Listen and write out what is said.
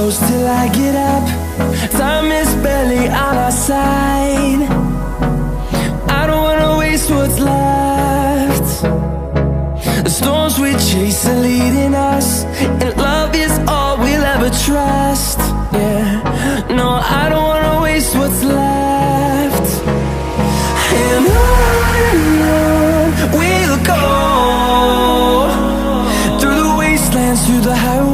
close till I get up. Time is barely on our side. I don't wanna waste what's left. The storms we chase are leading us, and love is all we'll ever trust. Yeah, no, I don't wanna waste what's left. And on we'll go, through the wastelands, through the highways,